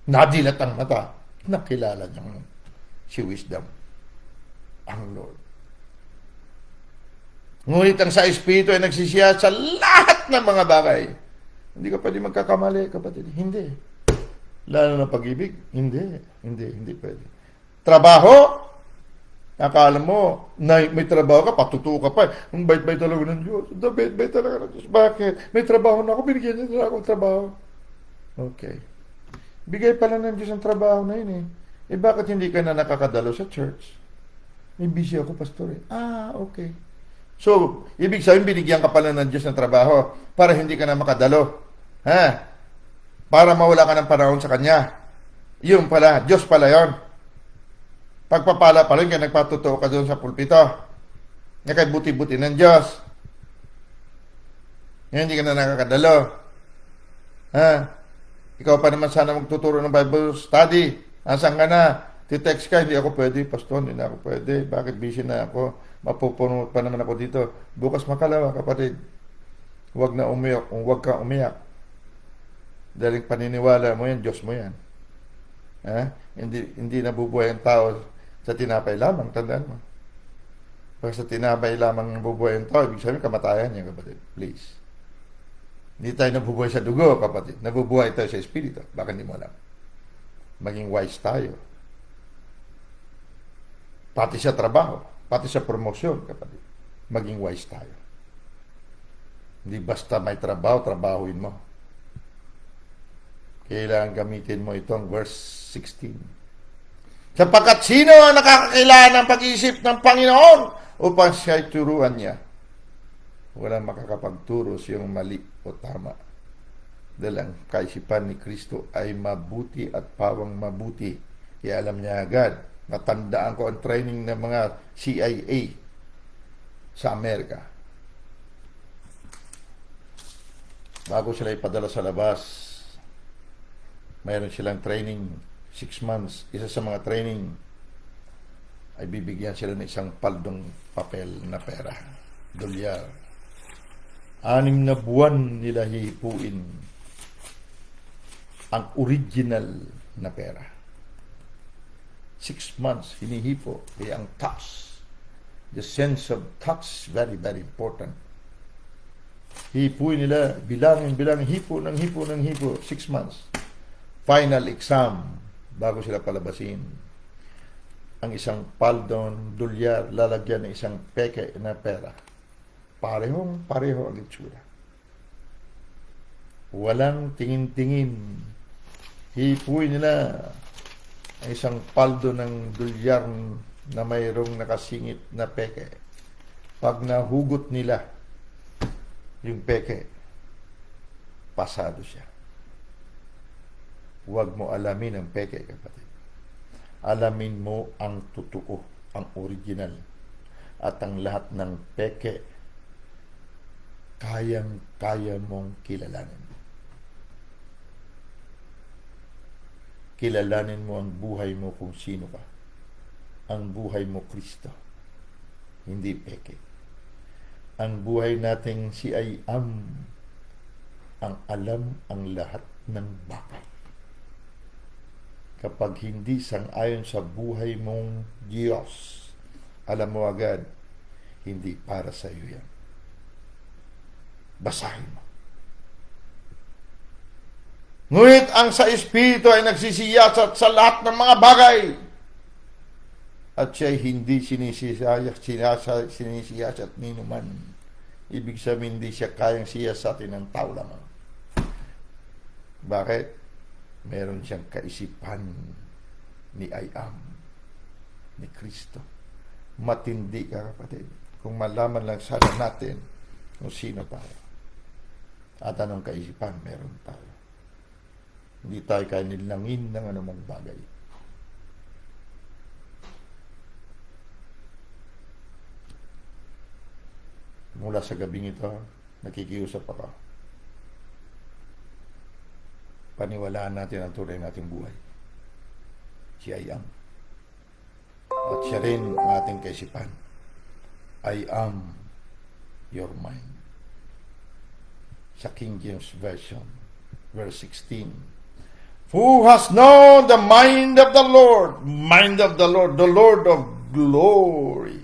nadilat ang mata, nakilala niya si Wisdom, ang Lord. Ngunit ang sa Espiritu ay nagsisiya sa lahat ng mga bagay. Hindi ka pwede magkakamali, kapatid. Hindi. Lalo na pag-ibig, hindi pwede. Trabaho, akala mo, may trabaho ka, patutuo ka pa. Ang bait-bait talaga ng Diyos. Bait-bait talaga ng Diyos. Bakit? May trabaho na ako, binigyan niya na akong trabaho. Okay. Bigay pala ng Diyos ang trabaho na yun bakit hindi ka na nakakadalo sa church? May busy ako, pastor. Okay. So, ibig sabihin, binigyan ka pala ng Diyos ng trabaho para hindi ka na makadalo. Para mawala ka ng panahon sa Kanya. Yun pala, Diyos pala yun. Pagpapala pa rin kaya nagpatutuo ka doon sa pulpito. Kaya buti-buti ng Diyos. Hindi ka na nakakadalo. Ikaw pa naman sana magtuturo ng Bible study. Asan ka na? Titext ka, hindi ako pwede, pastor, hindi na ako pwede. Bakit busy na ako? Mapupuno pa naman ako dito. Bukas makalawa, kapatid. Huwag na umiyak, huwag ka umiyak. Dahil paniniwala mo yan, Diyos mo yan. Hindi nabubuhay ang tao sa tinapay lamang, tandaan mo. Pag sa tinapay lamang nabubuhay ang tao, ibig sabihin kamatayan niya, kapatid. Please. Hindi tayo nabubuhay sa dugo, kapatid. Nabubuhay tayo sa Espiritu. Baka hindi mo alam. Maging wise tayo. Pati sa trabaho, pati sa promosyon, kapatid. Maging wise tayo. Hindi basta may trabaho, trabahuin mo. Kailangan gamitin mo itong verse 16. Sapagkat sino ang nakakakilala ng pag-iisip ng Panginoon upang siya'y turuan niya? Walang makakapagturo siyang mali o tama. Dahil ang kaisipan ni Kristo ay mabuti at pawang mabuti. Kaya alam niya agad. Natandaan ko ang training ng mga CIA sa Amerika. Bago sila ipadala sa labas, mayroon silang training 6 months. Isa sa mga training, ay bibigyan sila ng isang paldong papel na pera, dolyar. 6 na buwan nila hihipuin ang original na pera. 6 months hinihipo. Kaya ang tax, the sense of tax, very, very important. Hipuin nila, bilangin, hipo ng hipo. 6 months. Final exam, bago sila palabasin. Ang isang paldon, dolyar, lalagyan ng isang peke na pera. Pareho ang itsura. Walang tingin-tingin. Hipuin nila ang isang paldo ng dolyar na mayroong nakasingit na peke. Pag nahugot nila yung peke, pasado siya. Huwag mo alamin ang peke, kapatid. Alamin mo ang totoo, ang original. At ang lahat ng peke, kayang-kaya mong kilalanin. Kilalanin mo ang buhay mo kung sino ka. Ang buhay mo, Kristo. Hindi peke. Ang buhay nating si I am ang alam ang lahat ng bagay. Kapag hindi sang-ayon sa buhay mong Diyos, alam mo agad, hindi para sa iyo yan. Basahin mo. Ngunit ang sa Espiritu ay nagsisiyasat sa lahat ng mga bagay. At siya ay hindi sinisiyasat nino man. Ibig sabihin, hindi siya kayang siyasatin ng tao lamang. Bakit? Meron siyang kaisipan ni I am, ni Kristo. Matindi ka, kapatid. Kung malaman lang sana natin kung sino tayo. At anong kaisipan meron tayo. Hindi tayo kaya nilangin ng anumang bagay. Mula sa gabing ito, nakikiusap ako. Paniwalaan natin ang tunay nating buhay. Si I am. At siya rin ang ating kaisipan. I am your mind. Sa King James Version, verse 16. Who has known the mind of the Lord? Mind of the Lord of glory.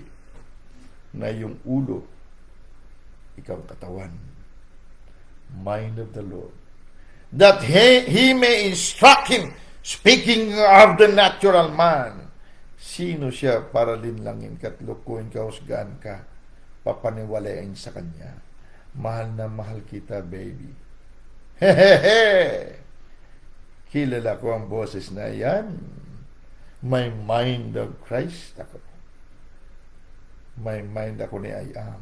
Na yung ulo, ikaw katawan. Mind of the Lord. That he may instruct him. Speaking of the natural man. Sino siya para linlangin ka at lukuin ka, husgahan ka, papaniwalain sa kanya? Mahal na mahal kita, baby. Hehehe! Kilala ko ang boses na yan. May mind of Christ ako. May mind ako ni I am.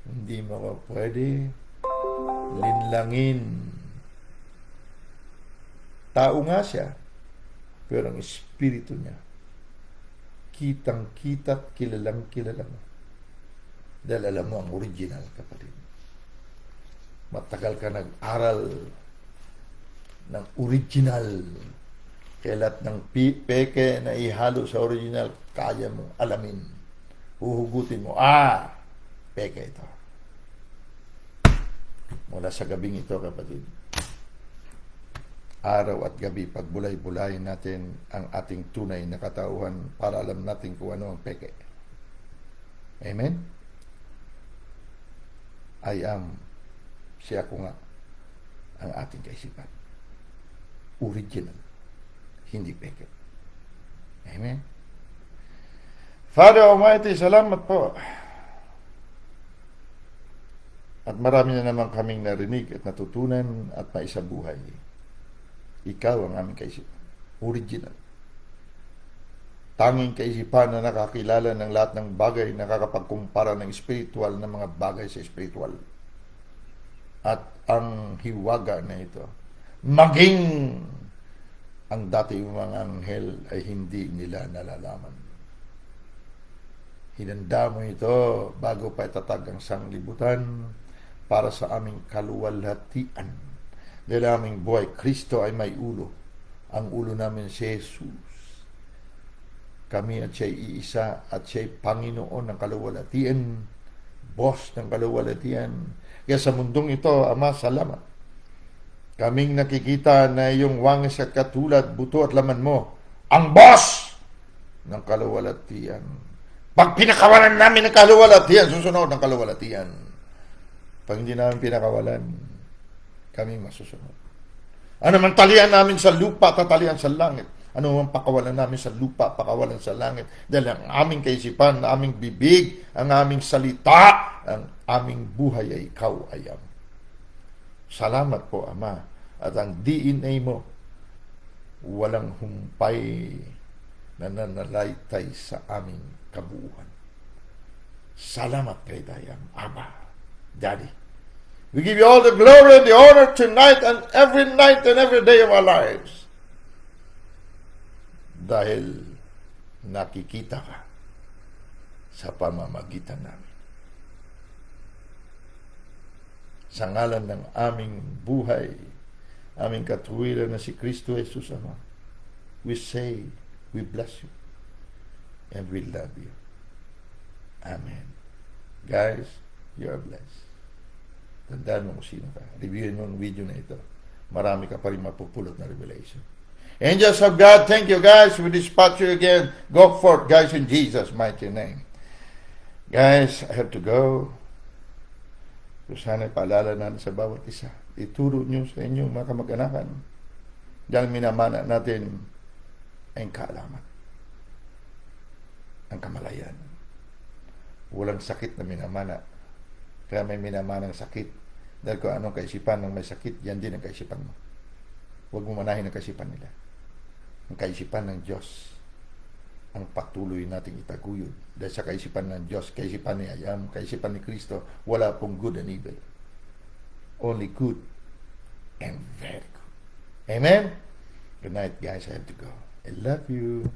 Hindi mo ko pwede linlangin. Tao nga siya, pero ang espiritu niya, kitang-kita at kilalang-kilala mo. Dahil alam mo ang original, kapatid. Matagal ka nag-aral ng original. Kaya lahat ng peke na ihalo sa original, kaya mo alamin. Huhugutin mo, peke ito. Mula sa gabing ito, kapatid. Araw at gabi, pagbulay-bulayin natin ang ating tunay na katauhan para alam natin kung ano ang peke. Amen? I am, siya ko nga, ang ating kaisipan. Original, hindi peke. Amen? Father Almighty, salamat po. At marami na naman kaming narinig at natutunan at maisabuhay. Ikaw ang aming kaisipan. Original. Tanging kaisipan na nakakilala ng lahat ng bagay, nakakapagkumpara ng spiritual na mga bagay sa spiritual. At ang hiwaga na ito, maging ang dati mga anghel ay hindi nila nalalaman. Hinanda mo ito bago pa itatag ang sanglibutan para sa aming kaluwalhatian. Dahil aming buhay, Kristo ay may ulo. Ang ulo namin si Jesus. kami at siya'y iisa at siya'y Panginoon ng kaluwalhatian, boss ng kaluwalhatian. Kaya sa mundong ito, Ama, salamat. Kaming nakikita na iyong wangis at katulad, buto at laman mo, ang boss ng kaluwalhatian. Pag pinakawalan namin ng kaluwalhatian, susunod ng kaluwalhatian. Pag hindi namin pinakawalan, kami masusunod. Ano man talian namin sa lupa, tatalian sa langit. Ano man pakawalan namin sa lupa, pakawalan sa langit. Dahil ang aming kaisipan, ang aming bibig, ang aming salita, ang aming buhay ay ikaw ayam. Salamat po, Ama. At ang DNA mo, walang humpay na nanalaitay sa aming kabuuan. Salamat kay Dayang, Aba, Daddy. We give you all the glory and the honor tonight and every day of our lives. Dahil nakikita ka sa pamamagitan namin. Sa ngalan ng aming buhay, aming katuwiran na si Kristo Jesus Ama, we say, we bless you, and we love you. Amen. Guys, you are blessed. Tandaan mo kung sino ka. Reviewin mo ang video na ito. Marami ka pa rin mapupulot na revelation. Angels of God, thank you guys. We dispatch you again. Go forth, guys, in Jesus' mighty name. Guys, I have to go. So sana paalala natin sa bawat isa. Ituro nyo sa inyong mga kamag-anakan. Dahil minamana natin ang kaalaman. Ang kamalayan. Walang sakit na minamana. Kaya may minamanang sakit. Dahil kung anong kaisipan ng may sakit, yan din ang kaisipan mo. Huwag mo manahin ang kaisipan nila. Ang kaisipan ng Diyos ang patuloy nating itaguyod. Dahil sa kaisipan ng Diyos, kaisipan ni Ayam, kaisipan ni Kristo, wala pong good and evil. Only good and very good. Amen? Good night, guys. I have to go. I love you.